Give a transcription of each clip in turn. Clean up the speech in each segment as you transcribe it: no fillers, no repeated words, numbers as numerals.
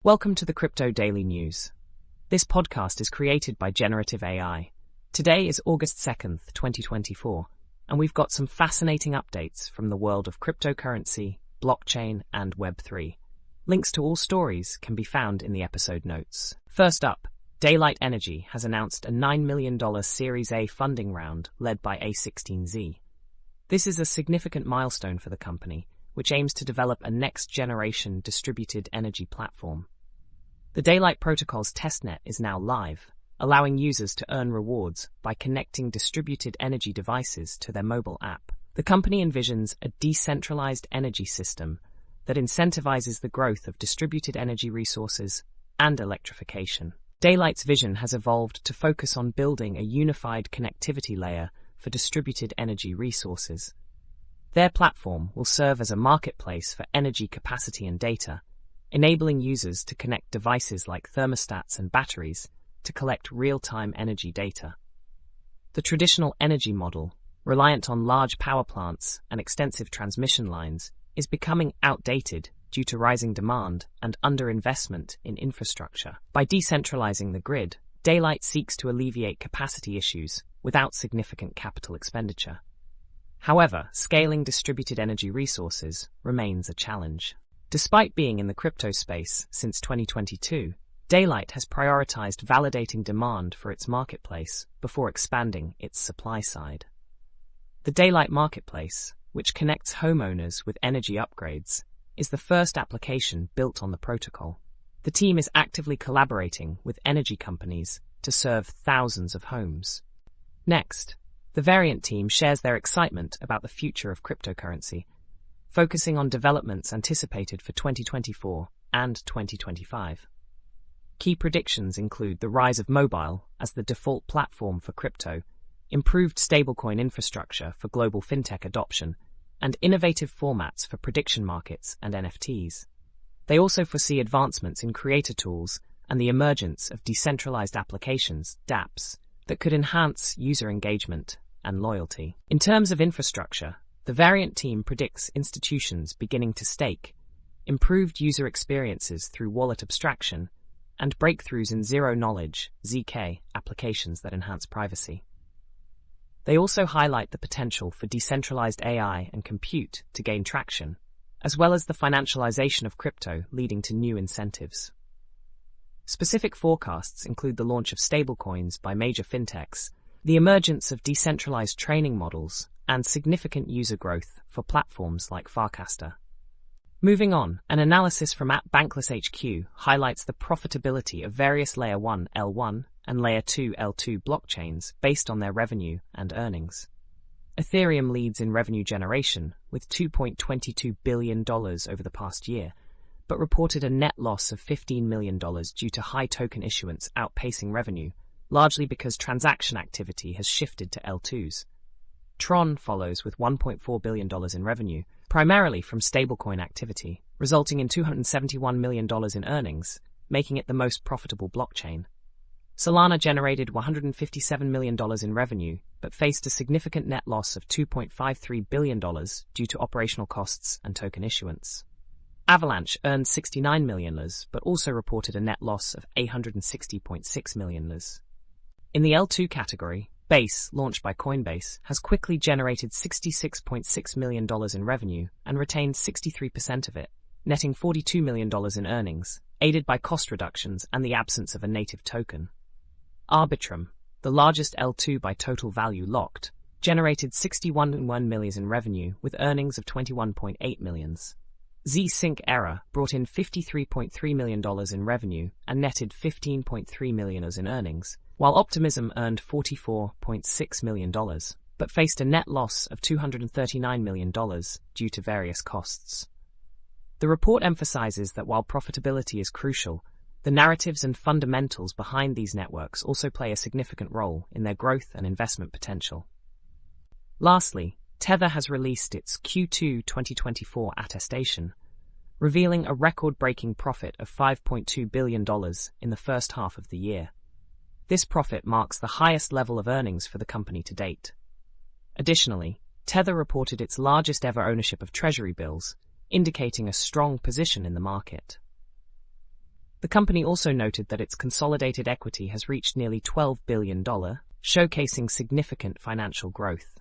Welcome to the Crypto Daily News. This podcast is created by Generative AI. Today is August 2nd, 2024, and we've got some fascinating updates from the world of cryptocurrency, blockchain, and Web3. Links to all stories can be found in the episode notes. First up, Daylight Energy has announced a $9 million Series A funding round led by A16Z. This is a significant milestone for the company, which aims to develop a next-generation distributed energy platform. The Daylight Protocol's testnet is now live, allowing users to earn rewards by connecting distributed energy devices to their mobile app. The company envisions a decentralized energy system that incentivizes the growth of distributed energy resources and electrification. Daylight's vision has evolved to focus on building a unified connectivity layer for distributed energy resources. Their platform will serve as a marketplace for energy capacity and data, enabling users to connect devices like thermostats and batteries to collect real-time energy data. The traditional energy model, reliant on large power plants and extensive transmission lines, is becoming outdated due to rising demand and underinvestment in infrastructure. By decentralizing the grid, Daylight seeks to alleviate capacity issues without significant capital expenditure. However, scaling distributed energy resources remains a challenge. Despite being in the crypto space since 2022, Daylight has prioritized validating demand for its marketplace before expanding its supply side. The Daylight Marketplace, which connects homeowners with energy upgrades, is the first application built on the protocol. The team is actively collaborating with energy companies to serve thousands of homes. Next, the Variant team shares their excitement about the future of cryptocurrency, focusing on developments anticipated for 2024 and 2025. Key predictions include the rise of mobile as the default platform for crypto, improved stablecoin infrastructure for global fintech adoption, and innovative formats for prediction markets and NFTs. They also foresee advancements in creator tools and the emergence of decentralized applications, dApps, that could enhance user engagement and loyalty. In terms of infrastructure, the Variant team predicts institutions beginning to stake, improved user experiences through wallet abstraction, and breakthroughs in zero-knowledge (ZK) applications that enhance privacy. They also highlight the potential for decentralized AI and compute to gain traction, as well as the financialization of crypto leading to new incentives. Specific forecasts include the launch of stablecoins by major fintechs, the emergence of decentralized training models, and significant user growth for platforms like Farcaster. Moving on, an analysis from Bankless HQ highlights the profitability of various Layer 1 L1 and Layer 2 L2 blockchains based on their revenue and earnings. Ethereum leads in revenue generation with $2.22 billion over the past year, but reported a net loss of $15 million due to high token issuance outpacing revenue, largely because transaction activity has shifted to L2s. Tron follows with $1.4 billion in revenue, primarily from stablecoin activity, resulting in $271 million in earnings, making it the most profitable blockchain. Solana generated $157 million in revenue, but faced a significant net loss of $2.53 billion due to operational costs and token issuance. Avalanche earned $69 million, but also reported a net loss of $860.6 million. In the L2 category, Base, launched by Coinbase, has quickly generated $66.6 million in revenue and retained 63% of it, netting $42 million in earnings, aided by cost reductions and the absence of a native token. Arbitrum, the largest L2 by total value locked, generated $61.1 million in revenue with earnings of $21.8 million. Z-Sync Era brought in $53.3 million in revenue and netted $15.3 million in earnings, while Optimism earned $44.6 million, but faced a net loss of $239 million due to various costs. The report emphasizes that while profitability is crucial, the narratives and fundamentals behind these networks also play a significant role in their growth and investment potential. Lastly, Tether has released its Q2 2024 attestation, revealing a record-breaking profit of $5.2 billion in the first half of the year. This profit marks the highest level of earnings for the company to date. Additionally, Tether reported its largest ever ownership of treasury bills, indicating a strong position in the market. The company also noted that its consolidated equity has reached nearly $12 billion, showcasing significant financial growth.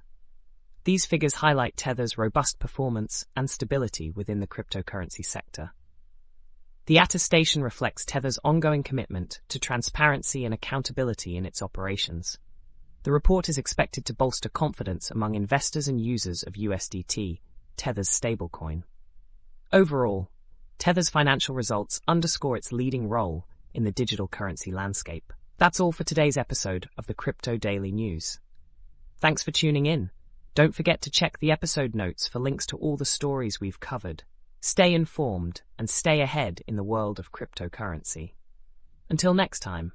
These figures highlight Tether's robust performance and stability within the cryptocurrency sector. The attestation reflects Tether's ongoing commitment to transparency and accountability in its operations. The report is expected to bolster confidence among investors and users of USDT, Tether's stablecoin. Overall, Tether's financial results underscore its leading role in the digital currency landscape. That's all for today's episode of the Crypto Daily News. Thanks for tuning in. Don't forget to check the episode notes for links to all the stories we've covered. Stay informed and stay ahead in the world of cryptocurrency. Until next time.